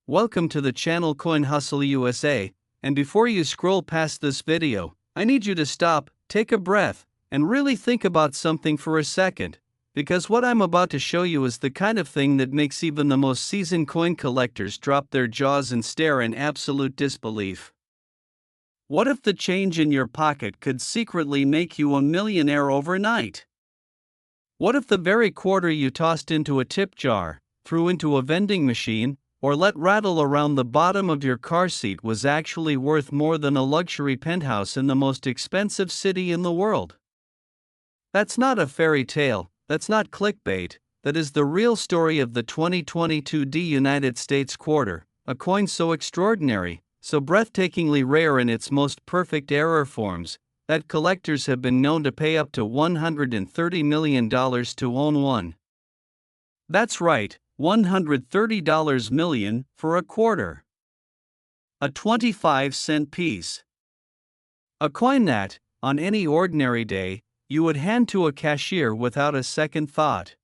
Welcome to the channel Coin Hustle USA, and before you scroll past this video, I need you to stop, take a breath, and really think about something for a second, because what I'm about to show you is the kind of thing that makes even the most seasoned coin collectors drop their jaws and stare in absolute disbelief. What if the change in your pocket could secretly make you a millionaire overnight? What if the very quarter you tossed into a tip jar, threw into a vending machine, or let rattle around the bottom of your car seat was actually worth more than a luxury penthouse in the most expensive city in the world? That's not a fairy tale, that's not clickbait, that is the real story of the 2022 United States Quarter, a coin so extraordinary, so breathtakingly rare in its most perfect error forms, that collectors have been known to pay up to $130 million to own one. That's right, $130 million for a quarter. A 25-cent piece. A coin that, on any ordinary day, you would hand to a cashier without a second thought.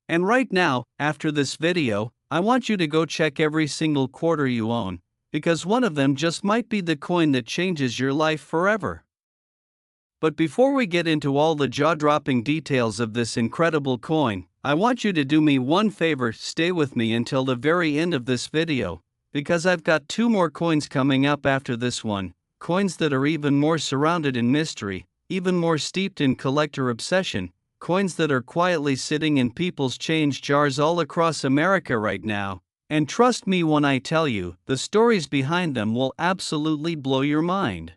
And right now, after this video, I want you to go check every single quarter you own, because one of them just might be the coin that changes your life forever. But before we get into all the jaw-dropping details of this incredible coin, I want you to do me one favor: stay with me until the very end of this video, because I've got two more coins coming up after this one, coins that are even more surrounded in mystery, even more steeped in collector obsession, coins that are quietly sitting in people's change jars all across America right now, and trust me when I tell you, the stories behind them will absolutely blow your mind.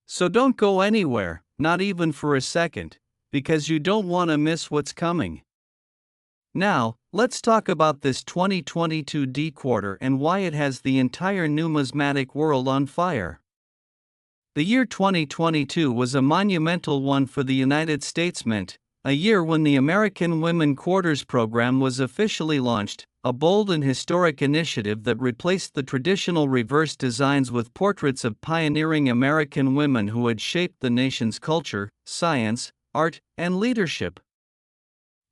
So don't go anywhere, not even for a second, because you don't want to miss what's coming. Now, let's talk about this 2022 quarter and why it has the entire numismatic world on fire. The year 2022 was a monumental one for the United States Mint, a year when the American Women Quarters program was officially launched, a bold and historic initiative that replaced the traditional reverse designs with portraits of pioneering American women who had shaped the nation's culture, science, art, and leadership.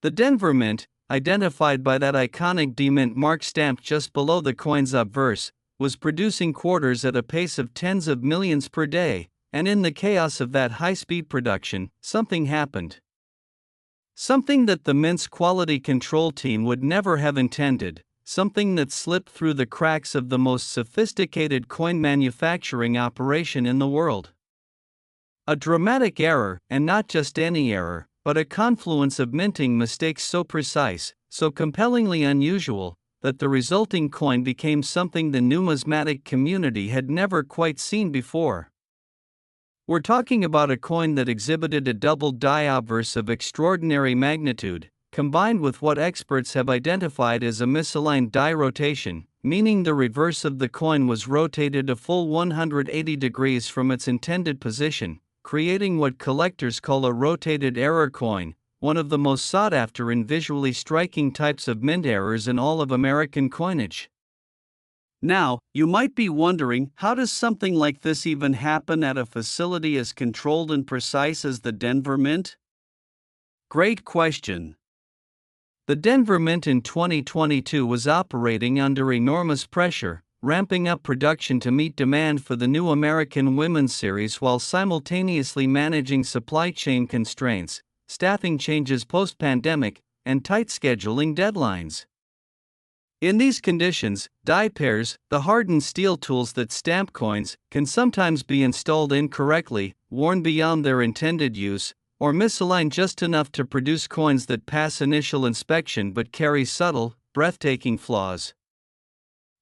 The Denver Mint, identified by that iconic D-Mint mark stamped just below the coin's obverse, was producing quarters at a pace of tens of millions per day, and in the chaos of that high-speed production, something happened. Something that the Mint's quality control team would never have intended, something that slipped through the cracks of the most sophisticated coin manufacturing operation in the world. A dramatic error, and not just any error, but a confluence of minting mistakes so precise, so compellingly unusual, that the resulting coin became something the numismatic community had never quite seen before. We're talking about a coin that exhibited a double die obverse of extraordinary magnitude, combined with what experts have identified as a misaligned die rotation, meaning the reverse of the coin was rotated a full 180 degrees from its intended position, creating what collectors call a rotated error coin, one of the most sought after and visually striking types of mint errors in all of American coinage. Now, you might be wondering, how does something like this even happen at a facility as controlled and precise as the Denver Mint? Great question. The Denver Mint in 2022 was operating under enormous pressure, ramping up production to meet demand for the new American Women's Series while simultaneously managing supply chain constraints, staffing changes post-pandemic, and tight scheduling deadlines. In these conditions, die pairs, the hardened steel tools that stamp coins, can sometimes be installed incorrectly, worn beyond their intended use, or misaligned just enough to produce coins that pass initial inspection but carry subtle, breathtaking flaws.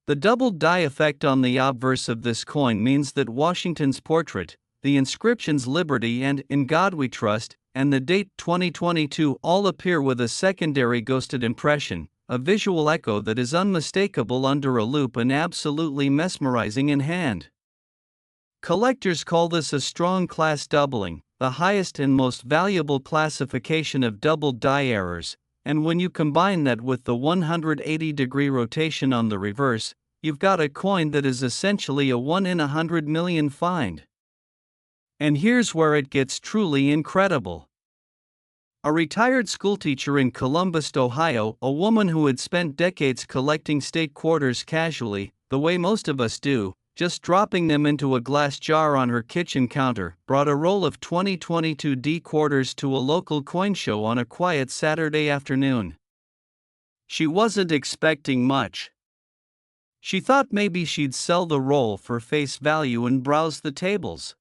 The double die effect on the obverse of this coin means that Washington's portrait, the inscriptions "Liberty" and "In God We Trust," and the date 2022 all appear with a secondary ghosted impression, a visual echo that is unmistakable under a loupe and absolutely mesmerizing in hand. Collectors call this a strong class doubling, the highest and most valuable classification of double die errors, and when you combine that with the 180-degree rotation on the reverse, you've got a coin that is essentially a 1 in 100 million find. And here's where it gets truly incredible. A retired schoolteacher in Columbus, Ohio, a woman who had spent decades collecting state quarters casually, the way most of us do, just dropping them into a glass jar on her kitchen counter, brought a roll of 2022 D quarters to a local coin show on a quiet Saturday afternoon. She wasn't expecting much. She thought maybe she'd sell the roll for face value and browse the tables.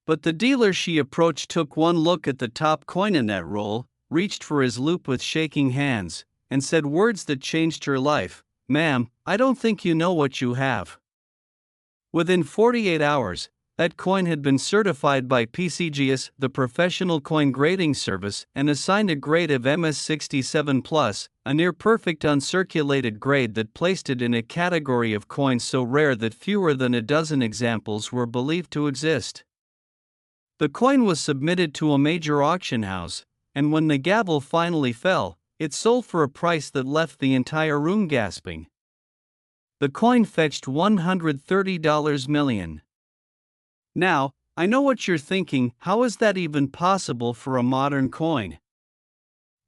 But the dealer she approached took one look at the top coin in that roll, reached for his loop with shaking hands, and said words that changed her life. "Ma'am, I don't think you know what you have." Within 48 hours, that coin had been certified by PCGS, the professional coin grading service, and assigned a grade of MS67+, a near-perfect uncirculated grade that placed it in a category of coins so rare that fewer than a dozen examples were believed to exist. The coin was submitted to a major auction house, and when the gavel finally fell, it sold for a price that left the entire room gasping. The coin fetched $130 million. Now, I know what you're thinking, how is that even possible for a modern coin?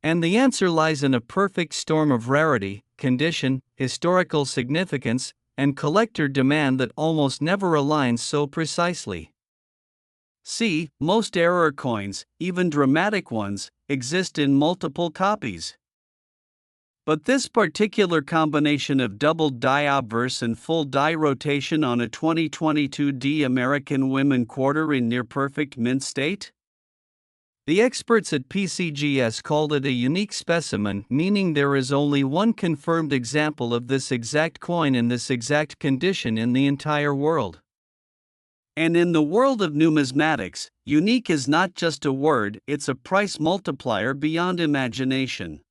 And the answer lies in a perfect storm of rarity, condition, historical significance, and collector demand that almost never aligns so precisely. See, most error coins, even dramatic ones, exist in multiple copies. But this particular combination of doubled die obverse and full die rotation on a 2022 D American Women quarter in near-perfect mint state? The experts at PCGS called it a unique specimen, meaning there is only one confirmed example of this exact coin in this exact condition in the entire world. And in the world of numismatics, unique is not just a word, it's a price multiplier beyond imagination.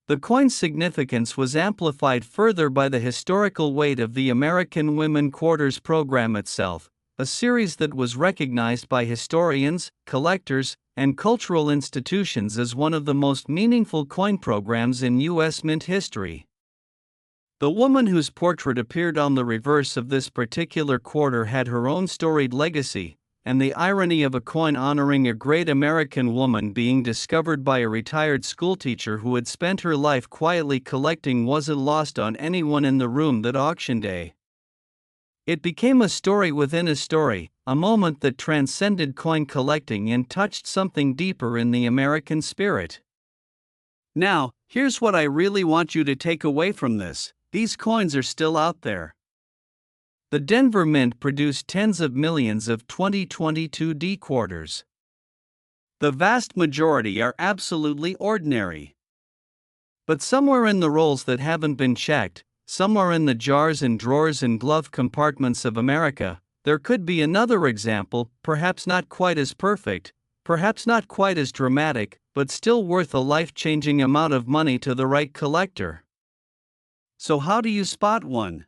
The coin's significance was amplified further by the historical weight of the American Women Quarters program itself, a series that was recognized by historians, collectors, and cultural institutions as one of the most meaningful coin programs in U.S. mint history. The woman whose portrait appeared on the reverse of this particular quarter had her own storied legacy, and the irony of a coin honoring a great American woman being discovered by a retired schoolteacher who had spent her life quietly collecting wasn't lost on anyone in the room that auction day. It became a story within a story, a moment that transcended coin collecting and touched something deeper in the American spirit. Now, here's what I really want you to take away from this: these coins are still out there. The Denver Mint produced tens of millions of 2022 D quarters. The vast majority are absolutely ordinary. But somewhere in the rolls that haven't been checked, somewhere in the jars and drawers and glove compartments of America, there could be another example, perhaps not quite as perfect, perhaps not quite as dramatic, but still worth a life-changing amount of money to the right collector. So how do you spot one?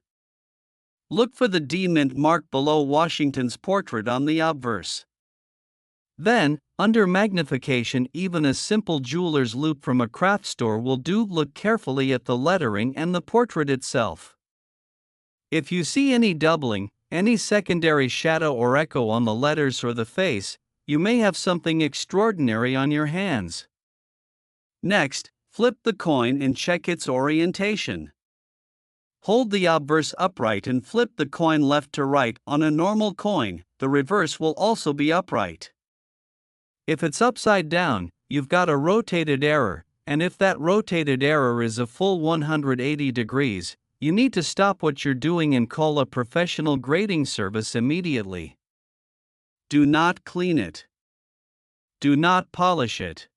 Look for the D mint mark below Washington's portrait on the obverse. Then, under magnification, even a simple jeweler's loupe from a craft store will do. Look carefully at the lettering and the portrait itself. If you see any doubling, any secondary shadow or echo on the letters or the face, you may have something extraordinary on your hands. Next, flip the coin and check its orientation. Hold the obverse upright and flip the coin left to right. On a normal coin, the reverse will also be upright. If it's upside down, you've got a rotated error, and if that rotated error is a full 180 degrees, you need to stop what you're doing and call a professional grading service immediately. Do not clean it. Do not polish it.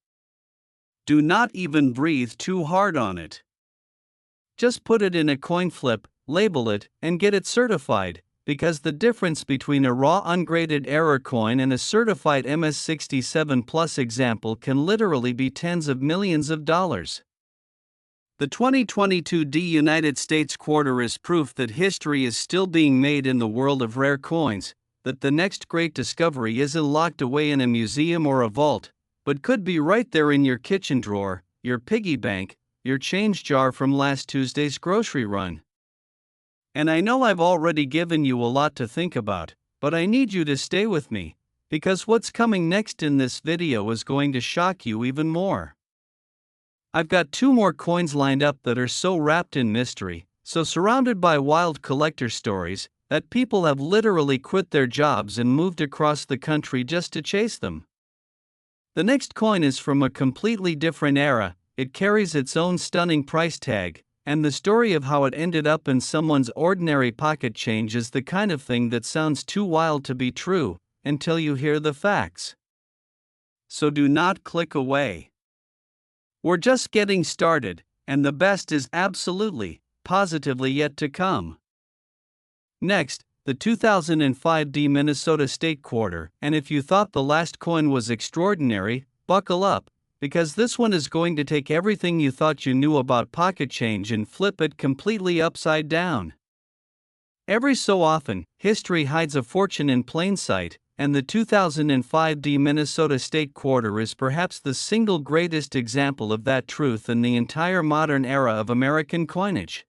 Do not even breathe too hard on it. Just put it in a coin flip, label it, and get it certified, because the difference between a raw ungraded error coin and a certified MS67+ example can literally be tens of millions of dollars. The 2022 D United States Quarter is proof that history is still being made in the world of rare coins, that the next great discovery isn't locked away in a museum or a vault, but could be right there in your kitchen drawer, your piggy bank, your change jar from last Tuesday's grocery run. And I know I've already given you a lot to think about, but I need you to stay with me, because what's coming next in this video is going to shock you even more. I've got two more coins lined up that are so wrapped in mystery, so surrounded by wild collector stories, that people have literally quit their jobs and moved across the country just to chase them. The next coin is from a completely different era, it carries its own stunning price tag, and the story of how it ended up in someone's ordinary pocket change is the kind of thing that sounds too wild to be true, until you hear the facts. So do not click away. We're just getting started, and the best is absolutely, positively yet to come. Next, the 2005 Minnesota State Quarter, and if you thought the last coin was extraordinary, buckle up, because this one is going to take everything you thought you knew about pocket change and flip it completely upside down. Every so often, history hides a fortune in plain sight, and the 2005 Minnesota State Quarter is perhaps the single greatest example of that truth in the entire modern era of American coinage.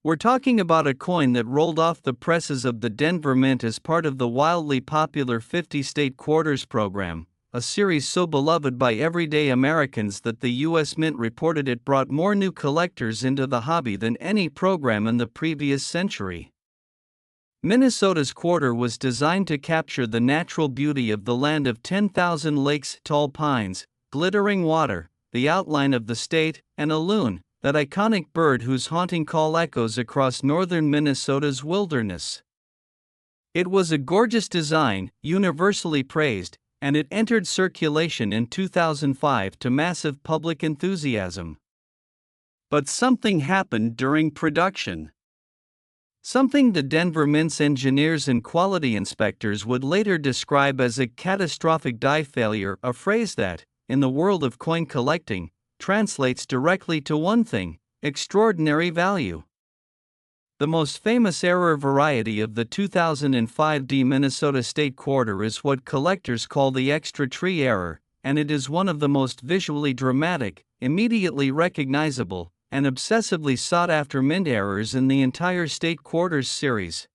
We're talking about a coin that rolled off the presses of the Denver Mint as part of the wildly popular 50 State Quarters program, a series so beloved by everyday Americans that the U.S. Mint reported it brought more new collectors into the hobby than any program in the previous century. Minnesota's quarter was designed to capture the natural beauty of the land of 10,000 lakes, tall pines, glittering water, the outline of the state, and a loon, that iconic bird whose haunting call echoes across northern Minnesota's wilderness. It was a gorgeous design, universally praised, and it entered circulation in 2005 to massive public enthusiasm. But something happened during production. Something the Denver Mint's engineers and quality inspectors would later describe as a catastrophic die failure, a phrase that, in the world of coin collecting, translates directly to one thing: extraordinary value. The most famous error variety of the 2005 Minnesota State Quarter is what collectors call the extra tree error, and it is one of the most visually dramatic, immediately recognizable, and obsessively sought-after mint errors in the entire State Quarters series.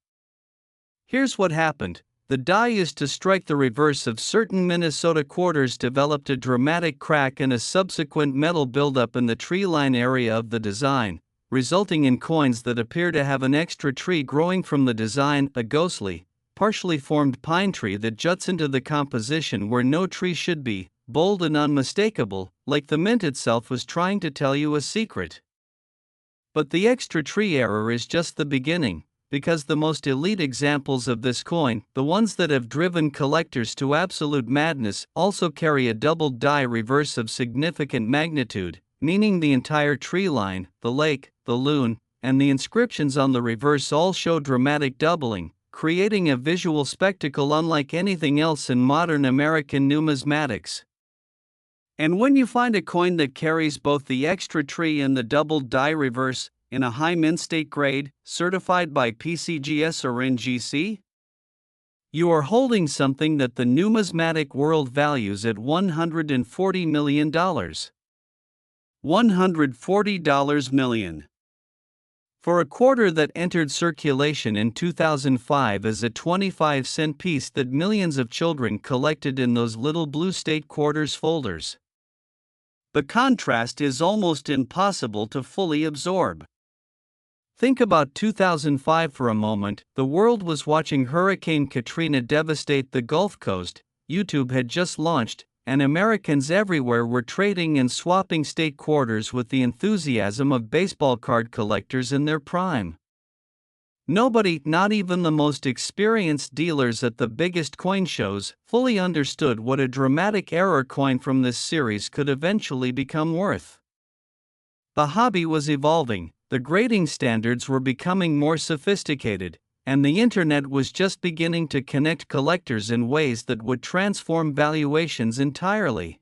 Here's what happened. The die used to strike the reverse of certain Minnesota quarters developed a dramatic crack and a subsequent metal buildup in the tree line area of the design, resulting in coins that appear to have an extra tree growing from the design, a ghostly, partially formed pine tree that juts into the composition where no tree should be, bold and unmistakable, like the mint itself was trying to tell you a secret. But the extra tree error is just the beginning, because the most elite examples of this coin, the ones that have driven collectors to absolute madness, also carry a doubled die reverse of significant magnitude, meaning the entire tree line, the lake, the loon, and the inscriptions on the reverse all show dramatic doubling, creating a visual spectacle unlike anything else in modern American numismatics. And when you find a coin that carries both the extra tree and the doubled die reverse, in a high mint state grade, certified by PCGS or NGC, you are holding something that the numismatic world values at $140 million. $140 million. For a quarter that entered circulation in 2005 as a 25-cent piece that millions of children collected in those little blue State Quarters folders. The contrast is almost impossible to fully absorb. Think about 2005 for a moment. The world was watching Hurricane Katrina devastate the Gulf Coast, YouTube had just launched, and Americans everywhere were trading and swapping State Quarters with the enthusiasm of baseball card collectors in their prime. Nobody, not even the most experienced dealers at the biggest coin shows, fully understood what a dramatic error coin from this series could eventually become worth. The hobby was evolving, the grading standards were becoming more sophisticated, and the internet was just beginning to connect collectors in ways that would transform valuations entirely.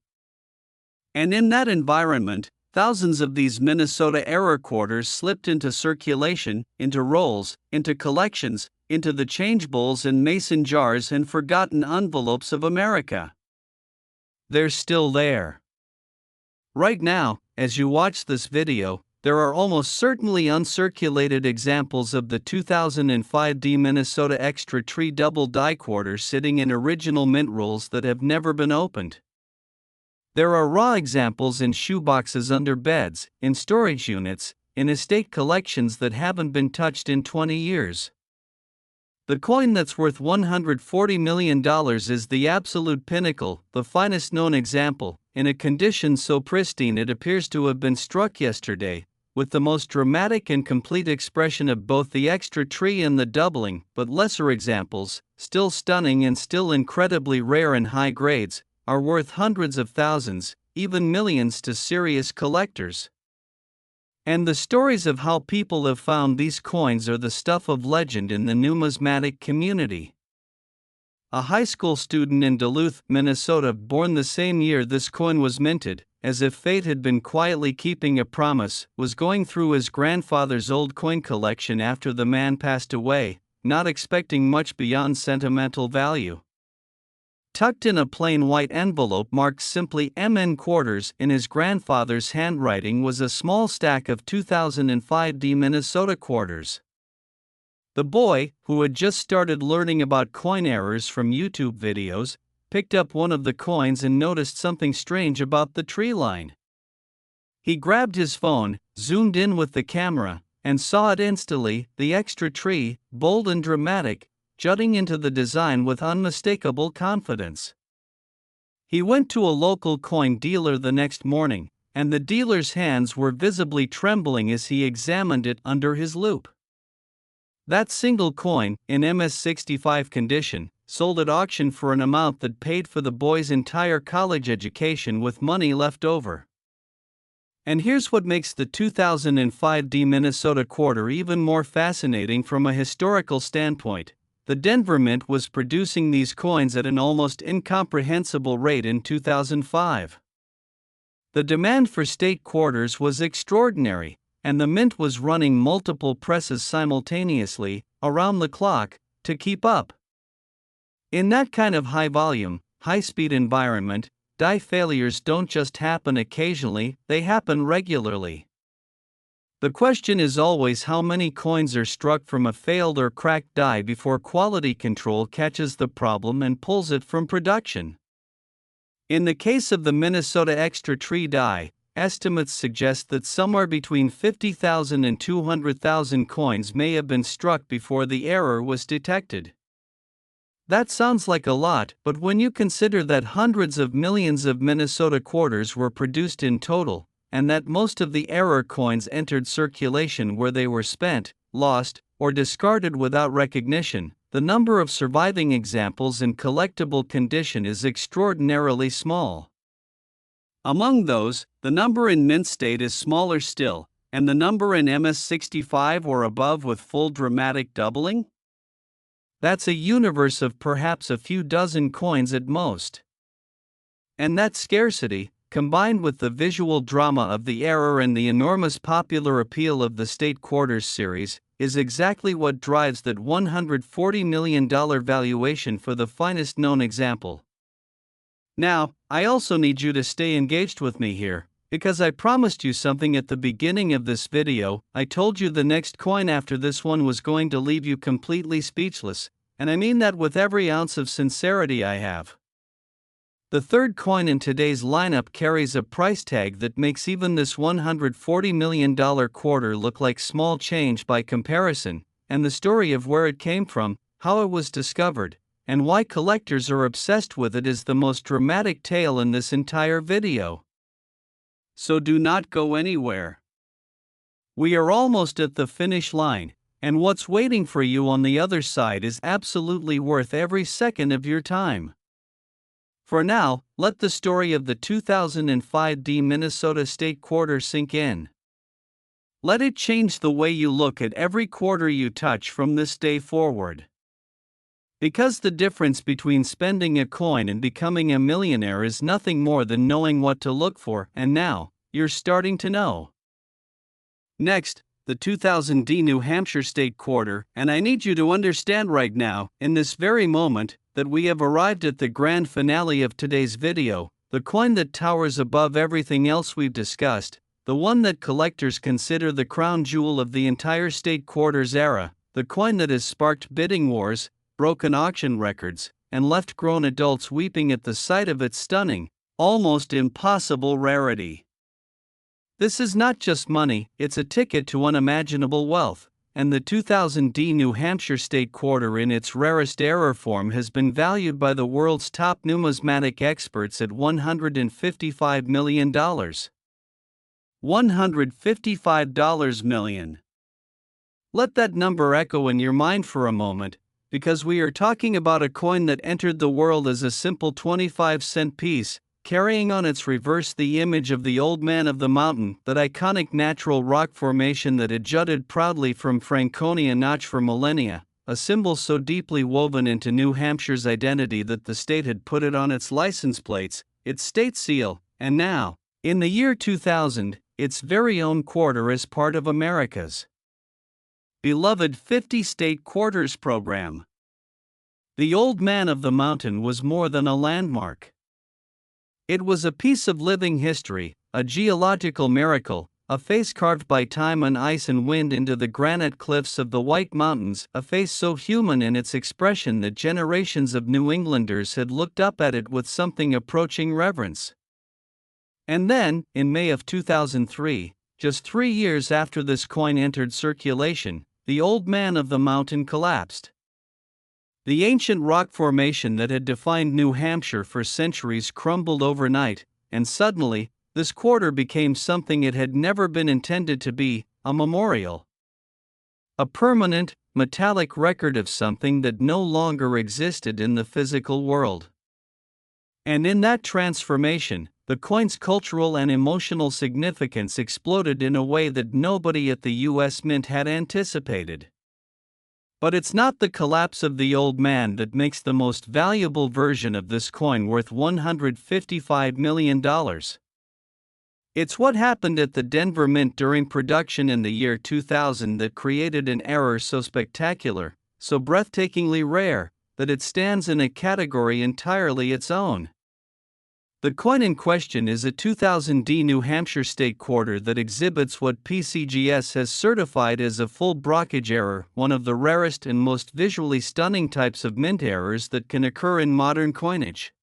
And in that environment, thousands of these Minnesota error quarters slipped into circulation, into rolls, into collections, into the change bowls and mason jars and forgotten envelopes of America. They're still there. Right now, as you watch this video, There are almost certainly uncirculated examples of the 2005 D Minnesota Extra Tree Double Die Quarter sitting in original mint rolls that have never been opened. There are raw examples in shoeboxes under beds, in storage units, in estate collections that haven't been touched in 20 years. The coin that's worth $140 million is the absolute pinnacle, the finest known example, in a condition so pristine it appears to have been struck yesterday, with the most dramatic and complete expression of both the extra tree and the doubling, but lesser examples, still stunning and still incredibly rare in high grades, are worth hundreds of thousands, even millions to serious collectors. And the stories of how people have found these coins are the stuff of legend in the numismatic community. A high school student in Duluth, Minnesota, born the same year this coin was minted, as if fate had been quietly keeping a promise, was going through his grandfather's old coin collection after the man passed away, not expecting much beyond sentimental value. Tucked in a plain white envelope marked simply MN quarters in his grandfather's handwriting was a small stack of 2005 D Minnesota quarters. The boy, who had just started learning about coin errors from YouTube videos, picked up one of the coins and noticed something strange about the tree line. He grabbed his phone, zoomed in with the camera, and saw it instantly, the extra tree, bold and dramatic, jutting into the design with unmistakable confidence. He went to a local coin dealer the next morning, and the dealer's hands were visibly trembling as he examined it under his loupe. That single coin, in MS-65 condition, sold at auction for an amount that paid for the boy's entire college education with money left over. And here's what makes the 2005 D Minnesota Quarter even more fascinating from a historical standpoint. The Denver Mint was producing these coins at an almost incomprehensible rate in 2005. The demand for state quarters was extraordinary, and the mint was running multiple presses simultaneously, around the clock, to keep up. In that kind of high-volume, high-speed environment, die failures don't just happen occasionally, they happen regularly. The question is always how many coins are struck from a failed or cracked die before quality control catches the problem and pulls it from production. In the case of the Minnesota Extra Tree die, estimates suggest that somewhere between 50,000 and 200,000 coins may have been struck before the error was detected. That sounds like a lot, but when you consider that hundreds of millions of Minnesota quarters were produced in total, and that most of the error coins entered circulation where they were spent, lost, or discarded without recognition, the number of surviving examples in collectible condition is extraordinarily small. Among those, the number in mint state is smaller still, and the number in MS-65 or above with full dramatic doubling? That's a universe of perhaps a few dozen coins at most. And that scarcity, combined with the visual drama of the error and the enormous popular appeal of the State Quarters series, is exactly what drives that $140 million valuation for the finest known example. Now, I also need you to stay engaged with me here, because I promised you something at the beginning of this video. I told you the next coin after this one was going to leave you completely speechless, and I mean that with every ounce of sincerity I have. The third coin in today's lineup carries a price tag that makes even this $140 million quarter look like small change by comparison, and the story of where it came from, how it was discovered, and why collectors are obsessed with it is the most dramatic tale in this entire video. So do not go anywhere. We are almost at the finish line, and what's waiting for you on the other side is absolutely worth every second of your time. For now, let the story of the 2005 D Minnesota State Quarter sink in. Let it change the way you look at every quarter you touch from this day forward. Because the difference between spending a coin and becoming a millionaire is nothing more than knowing what to look for, and now, you're starting to know. Next, the 2000 D New Hampshire State Quarter, and I need you to understand right now, in this very moment, that we have arrived at the grand finale of today's video, the coin that towers above everything else we've discussed, the one that collectors consider the crown jewel of the entire State Quarters era, the coin that has sparked bidding wars, broken auction records, and left grown adults weeping at the sight of its stunning, almost impossible rarity. This is not just money, it's a ticket to unimaginable wealth, and the 2000D New Hampshire State Quarter in its rarest error form has been valued by the world's top numismatic experts at $155 million. $155 million. Let that number echo in your mind for a moment, because we are talking about a coin that entered the world as a simple 25-cent piece, carrying on its reverse the image of the Old Man of the Mountain, that iconic natural rock formation that had jutted proudly from Franconia Notch for millennia, a symbol so deeply woven into New Hampshire's identity that the state had put it on its license plates, its state seal, and now, in the year 2000, its very own quarter as part of America's beloved 50 State Quarters program. The Old Man of the Mountain was more than a landmark. It was a piece of living history, a geological miracle, a face carved by time and ice and wind into the granite cliffs of the White Mountains, a face so human in its expression that generations of New Englanders had looked up at it with something approaching reverence. And then, in May of 2003, just 3 years after this coin entered circulation, the Old Man of the Mountain collapsed. The ancient rock formation that had defined New Hampshire for centuries crumbled overnight, and suddenly, this quarter became something it had never been intended to be, a memorial. A permanent, metallic record of something that no longer existed in the physical world. And in that transformation, the coin's cultural and emotional significance exploded in a way that nobody at the U.S. Mint had anticipated. But it's not the collapse of the Old Man that makes the most valuable version of this coin worth $155 million. It's what happened at the Denver Mint during production in the year 2000 that created an error so spectacular, so breathtakingly rare, that it stands in a category entirely its own. The coin in question is a 2000D New Hampshire State Quarter that exhibits what PCGS has certified as a full brockage error, one of the rarest and most visually stunning types of mint errors that can occur in modern coinage.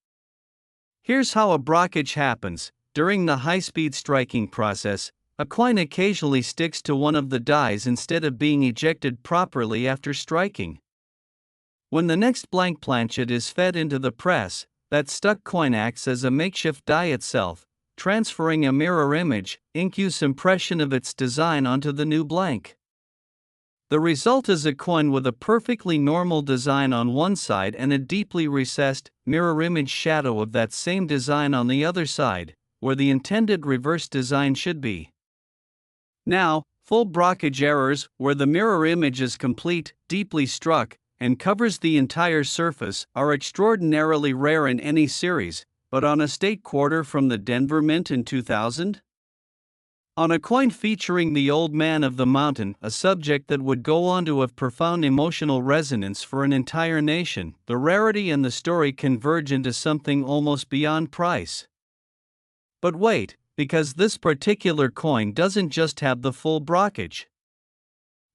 Here's how a brockage happens. During the high-speed striking process, a coin occasionally sticks to one of the dies instead of being ejected properly after striking. When the next blank planchet is fed into the press, that stuck coin acts as a makeshift die itself, transferring a mirror image, incuse impression of its design onto the new blank. The result is a coin with a perfectly normal design on one side and a deeply recessed, mirror image shadow of that same design on the other side, where the intended reverse design should be. Now, full brockage errors, where the mirror image is complete, deeply struck, and covers the entire surface, are extraordinarily rare in any series, but on a state quarter from the Denver Mint in 2000? On a coin featuring the Old Man of the Mountain, a subject that would go on to have profound emotional resonance for an entire nation, the rarity and the story converge into something almost beyond price. But wait, because this particular coin doesn't just have the full brockage.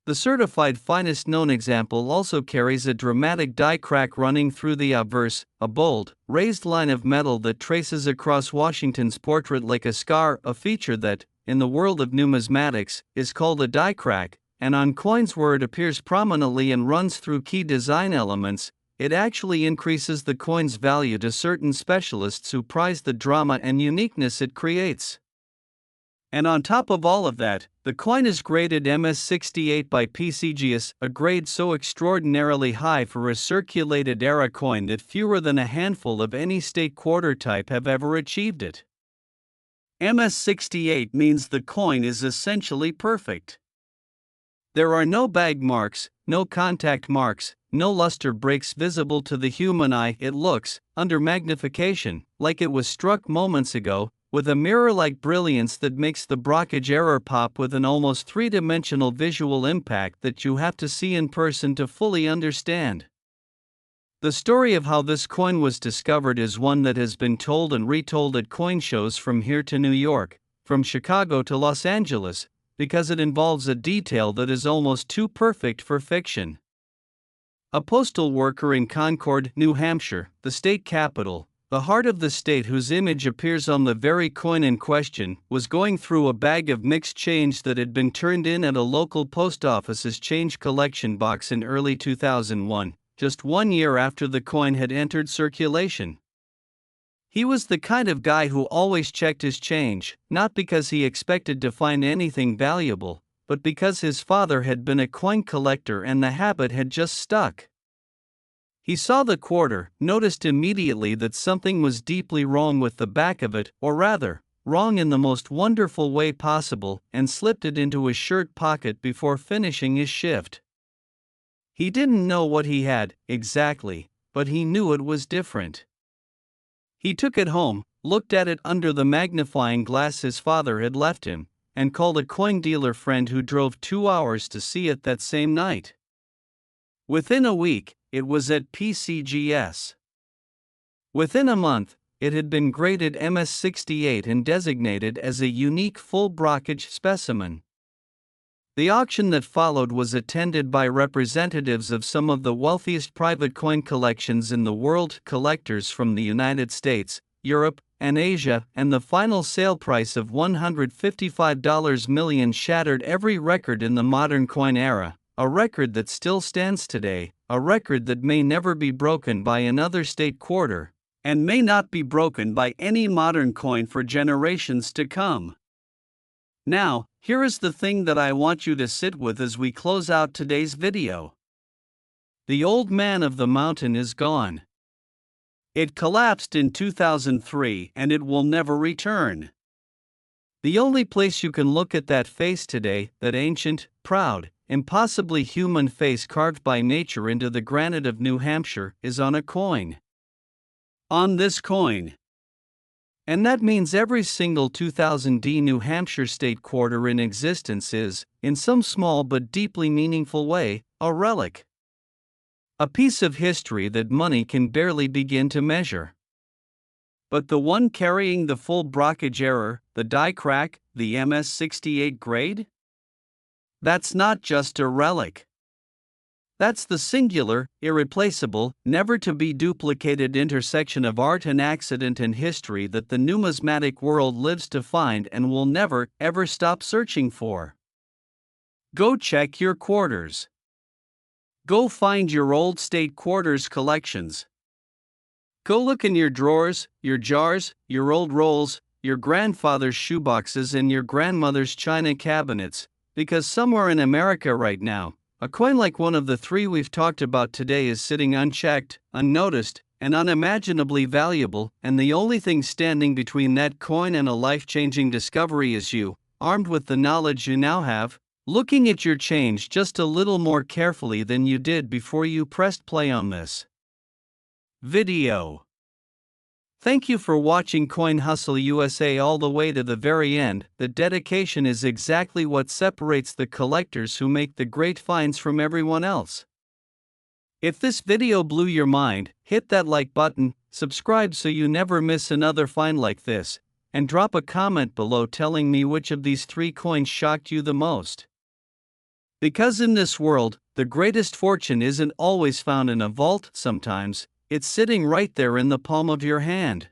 The certified finest known example also carries a dramatic die crack running through the obverse, a bold, raised line of metal that traces across Washington's portrait like a scar, a feature that, in the world of numismatics, is called a die crack, and on coins where it appears prominently and runs through key design elements, it actually increases the coin's value to certain specialists who prize the drama and uniqueness it creates. And on top of all of that, the coin is graded MS68 by PCGS, a grade so extraordinarily high for a circulated era coin that fewer than a handful of any state quarter type have ever achieved it. MS68 means the coin is essentially perfect. There are no bag marks, no contact marks, no luster breaks visible to the human eye. It looks, under magnification, like it was struck moments ago, with a mirror-like brilliance that makes the brockage error pop with an almost three-dimensional visual impact that you have to see in person to fully understand. The story of how this coin was discovered is one that has been told and retold at coin shows from here to New York, from Chicago to Los Angeles, because it involves a detail that is almost too perfect for fiction. A postal worker in Concord, New Hampshire, the state capital, the heart of the state whose image appears on the very coin in question, was going through a bag of mixed change that had been turned in at a local post office's change collection box in early 2001, just 1 year after the coin had entered circulation. He was the kind of guy who always checked his change, not because he expected to find anything valuable, but because his father had been a coin collector and the habit had just stuck. He saw the quarter, noticed immediately that something was deeply wrong with the back of it, or rather, wrong in the most wonderful way possible, and slipped it into his shirt pocket before finishing his shift. He didn't know what he had, exactly, but he knew it was different. He took it home, looked at it under the magnifying glass his father had left him, and called a coin dealer friend who drove 2 hours to see it that same night. Within a week, it was at PCGS. Within a month, it had been graded MS-68 and designated as a unique full brockage specimen. The auction that followed was attended by representatives of some of the wealthiest private coin collections in the world, collectors from the United States, Europe, and Asia, and the final sale price of $155 million shattered every record in the modern coin era, a record that still stands today, a record that may never be broken by another state quarter, and may not be broken by any modern coin for generations to come. Now, here is the thing that I want you to sit with as we close out today's video. The old man of the mountain is gone. It collapsed in 2003 and it will never return. The only place you can look at that face today, that ancient, proud, impossibly human face carved by nature into the granite of New Hampshire, is on a coin. On this coin. And that means every single 2000D New Hampshire State Quarter in existence is, in some small but deeply meaningful way, a relic. A piece of history that money can barely begin to measure. But the one carrying the full brockage error, the die crack, the MS-68 grade? That's not just a relic. That's the singular, irreplaceable, never-to-be-duplicated intersection of art and accident and history that the numismatic world lives to find and will never, ever stop searching for. Go check your quarters. Go find your old state quarters collections. Go look in your drawers, your jars, your old rolls, your grandfather's shoeboxes and your grandmother's china cabinets, because somewhere in America right now, a coin like one of the three we've talked about today is sitting unchecked, unnoticed, and unimaginably valuable, and the only thing standing between that coin and a life-changing discovery is you, armed with the knowledge you now have, looking at your change just a little more carefully than you did before you pressed play on this video. Thank you for watching Coin Hustle USA all the way to the very end. The dedication is exactly what separates the collectors who make the great finds from everyone else. If this video blew your mind, hit that like button, subscribe so you never miss another find like this, and drop a comment below telling me which of these three coins shocked you the most. Because in this world, the greatest fortune isn't always found in a vault, sometimes it's sitting right there in the palm of your hand.